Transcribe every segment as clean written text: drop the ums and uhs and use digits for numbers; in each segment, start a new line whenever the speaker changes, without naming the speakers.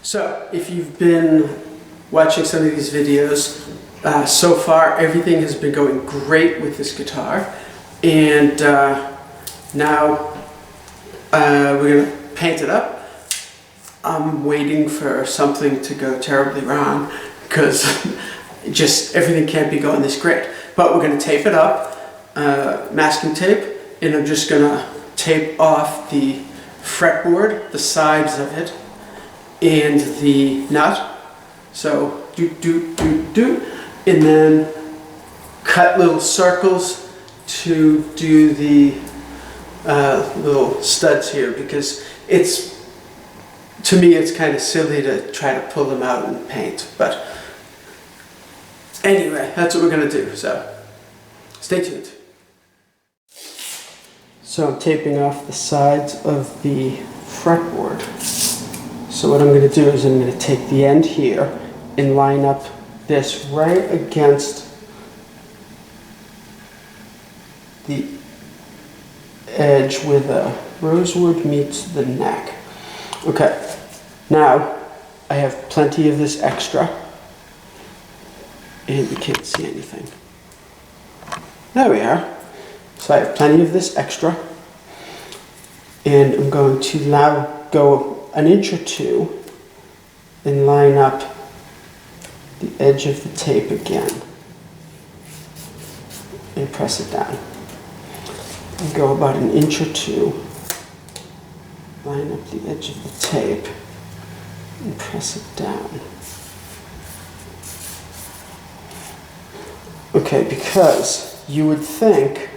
So, if you've been watching some of these videos, so far everything has been going great with this guitar, and now we're going to paint it up. I'm waiting for something to go terribly wrong because just everything can't be going this great. But we're going to tape it up, masking tape, and I'm just going to tape off the fretboard, the sides of it, and the nut. So and then cut little circles to do the little studs here, because to me it's kind of silly to try to pull them out and paint. But anyway, that's what we're going to do, so stay tuned. So I'm taping off the sides of the fretboard. So what I'm going to do is I'm going to take the end here and line up this right against the edge where the rosewood meets the neck. Okay, now I have plenty of this extra, and you can't see anything. There we are. So I have plenty of this extra, and I'm going to now go an inch or two and line up the edge of the tape again and press it down. And go about an inch or two, line up the edge of the tape and press it down. Okay, because you would think,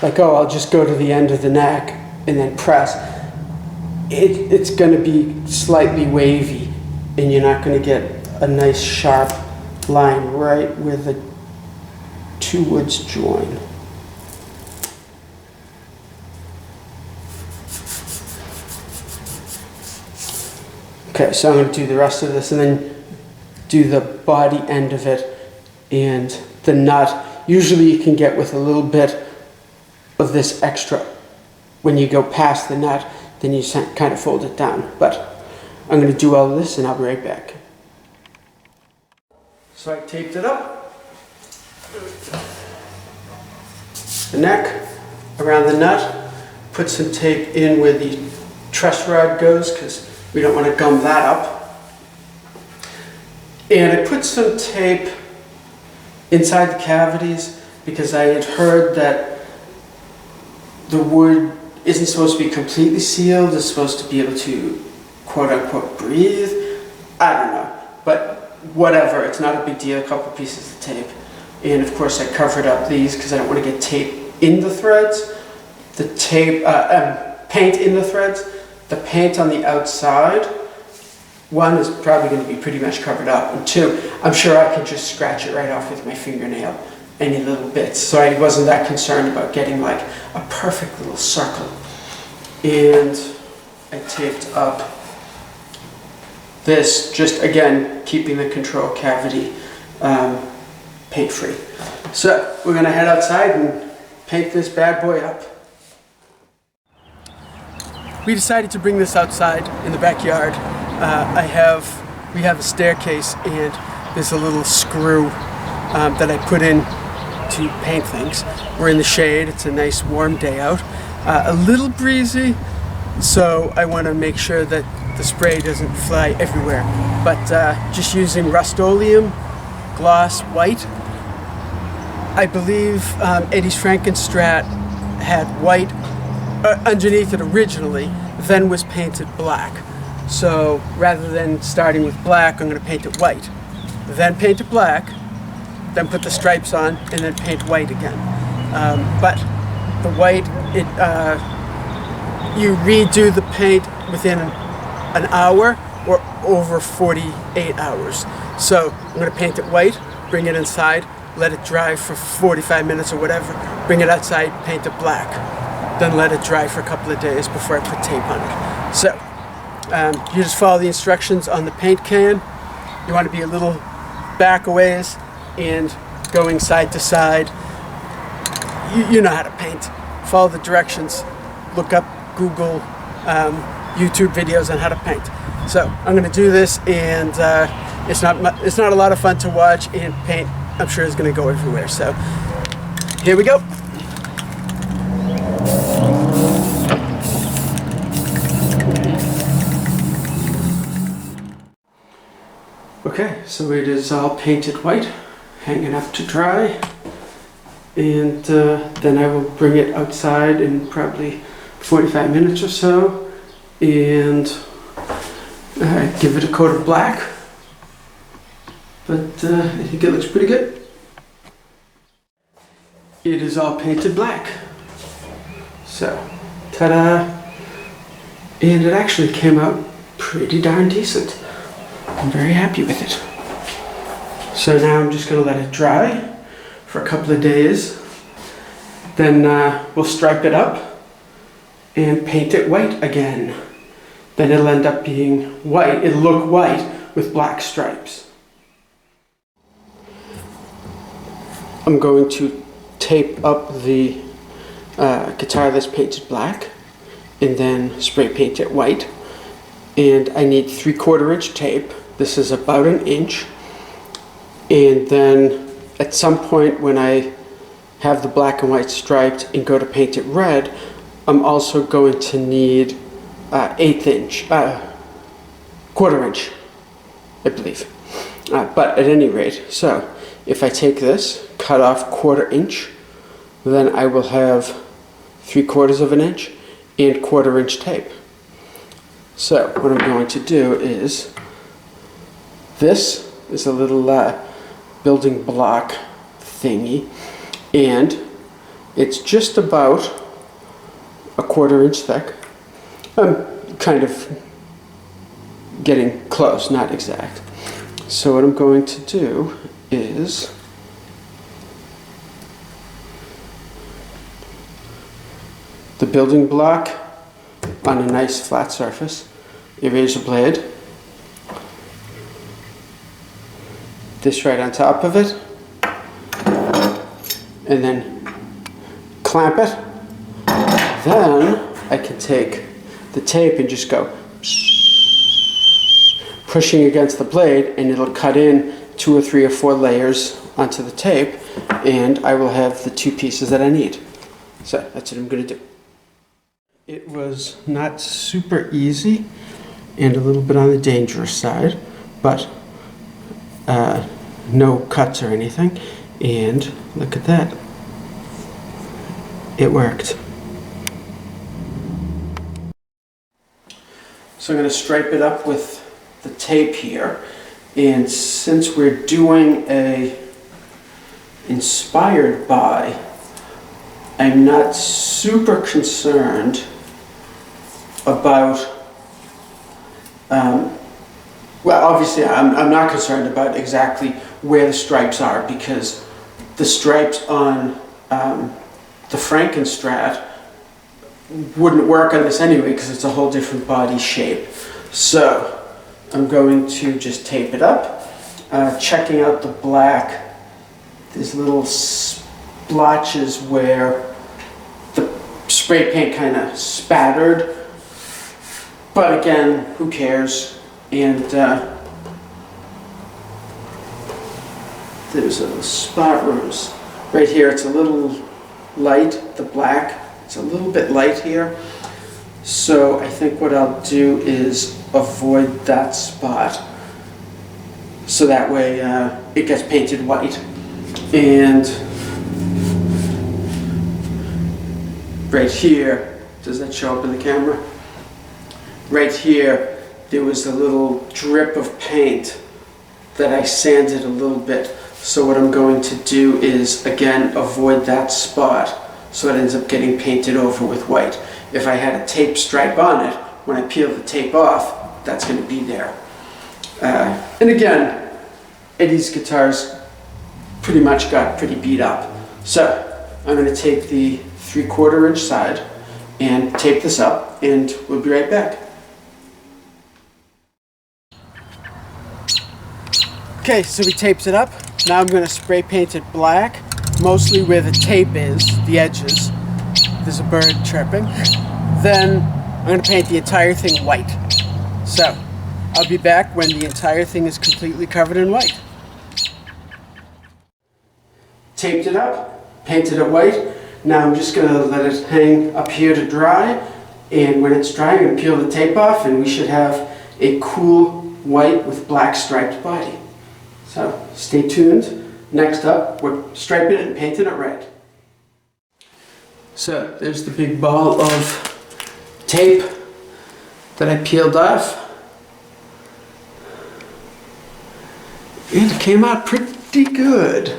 like, oh, I'll just go to the end of the neck and then press. It's going to be slightly wavy, and you're not going to get a nice sharp line right where the two woods join. Okay, so I'm going to do the rest of this and then do the body end of it and the nut. Usually you can get with a little bit of this extra. When you go past the nut, then you kind of fold it down. But I'm going to do all of this and I'll be right back. So I taped it up. The neck, around the nut, put some tape in where the truss rod goes because we don't want to gum that up. And I put some tape inside the cavities because I had heard that the wood isn't supposed to be completely sealed. It's supposed to be able to, quote unquote, breathe. I don't know, but whatever, it's not a big deal. A couple pieces of tape. And of course I covered up these because I don't want to get tape in the threads. The tape, paint in the threads. The paint on the outside, one, is probably going to be pretty much covered up, and two, I'm sure I can just scratch it right off with my fingernail, any little bits. So I wasn't that concerned about getting like a perfect little circle. And I taped up this, just again, keeping the control cavity paint free. So we're going to head outside and paint this bad boy up. We decided to bring this outside in the backyard. We have a staircase, and there's a little screw that I put in to paint things. We're in the shade. It's a nice warm day out. A little breezy, so I want to make sure that the spray doesn't fly everywhere. But just using Rust-Oleum gloss white. I believe Eddie's Frankenstrat had white underneath it originally, then was painted black. So rather than starting with black, I'm going to paint it white. Then paint it black, then put the stripes on, and then paint white again. But the white, you redo the paint within an hour or over 48 hours. So I'm going to paint it white, bring it inside, let it dry for 45 minutes or whatever, bring it outside, paint it black. Then let it dry for a couple of days before I put tape on it. So you just follow the instructions on the paint can. You want to be a little back a ways and going side to side. You know how to paint. Follow the directions. Look up Google, YouTube videos on how to paint. So I'm going to do this, and it's not a lot of fun to watch, and paint I'm sure is going to go everywhere. So here we go. Okay, so it is all painted white, hanging up to dry, and then I will bring it outside in probably 45 minutes or so, and give it a coat of black, but I think it looks pretty good. It is all painted black. So, ta-da! And it actually came out pretty darn decent. I'm very happy with it. So now I'm just going to let it dry for a couple of days. Then we'll stripe it up and paint it white again. Then it'll end up being white. It'll look white with black stripes. I'm going to tape up the guitar that's painted black and then spray paint it white. And I need 3/4 inch tape. This is about 1 inch. And then at some point when I have the black and white striped and go to paint it red, I'm also going to need 1/8 inch, 1/4 inch, I believe. But at any rate, so if I take this, cut off 1/4 inch, then I will have 3/4 inch and 1/4 inch tape. So what I'm going to do is, this is a little building block thingy, and it's just about 1/4 inch thick. I'm kind of getting close, not exact. So what I'm going to do is the building block on a nice flat surface, eraser blade, this right on top of it, and then clamp it. Then I can take the tape and just go pushing against the blade, and it'll cut in 2 or 3 or 4 layers onto the tape, and I will have the 2 pieces that I need. So that's what I'm going to do. It was not super easy and a little bit on the dangerous side, but no cuts or anything, and look at that, it worked. So I'm going to stripe it up with the tape here, and since we're doing a inspired by, I'm not super concerned about well, obviously I'm not concerned about exactly where the stripes are, because the stripes on the Frankenstrat wouldn't work on this anyway, because it's a whole different body shape. So I'm going to just tape it up, checking out the black. There's little splotches where the spray paint kind of spattered, but again, who cares? And there's a spot where it's right here. It's a little light, the black. It's a little bit light here. So I think what I'll do is avoid that spot, so that way it gets painted white. And right here, does that show up in the camera? Right here, there was a little drip of paint that I sanded a little bit. So what I'm going to do is, again, avoid that spot, so it ends up getting painted over with white. If I had a tape stripe on it, when I peel the tape off, that's going to be there. And again, Eddie's guitars pretty much got pretty beat up. So I'm going to take the 3/4 inch side and tape this up, and we'll be right back. Okay, so we taped it up. Now I'm going to spray paint it black, mostly where the tape is, the edges. There's a bird chirping. Then I'm going to paint the entire thing white. So I'll be back when the entire thing is completely covered in white. Taped it up, painted it white. Now I'm just going to let it hang up here to dry, and when it's dry I'm going to peel the tape off and we should have a cool white with black striped body. So stay tuned. Next up, we're striping it and painting it red. So there's the big ball of tape that I peeled off. And it came out pretty good.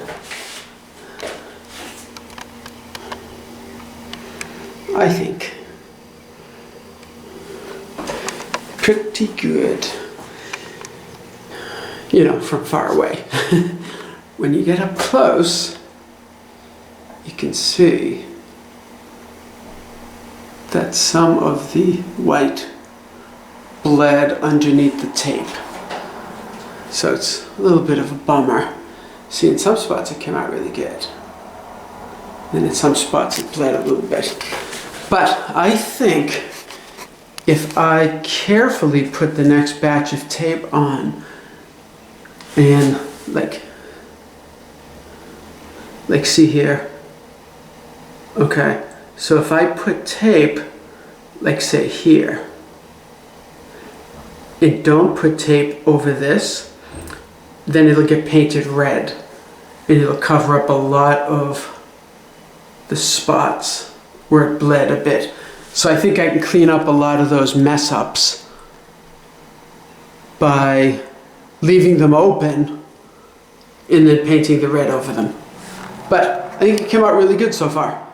I think. Pretty good. You know, from far away. When you get up close, you can see that some of the white bled underneath the tape. So it's a little bit of a bummer. See, in some spots it came out really good. And in some spots it bled a little bit. But I think if I carefully put the next batch of tape on and like see here. Okay, so if I put tape, like say here, and don't put tape over this, then it'll get painted red and it'll cover up a lot of the spots where it bled a bit. So I think I can clean up a lot of those mess ups by leaving them open and then painting the red over them. But I think it came out really good so far.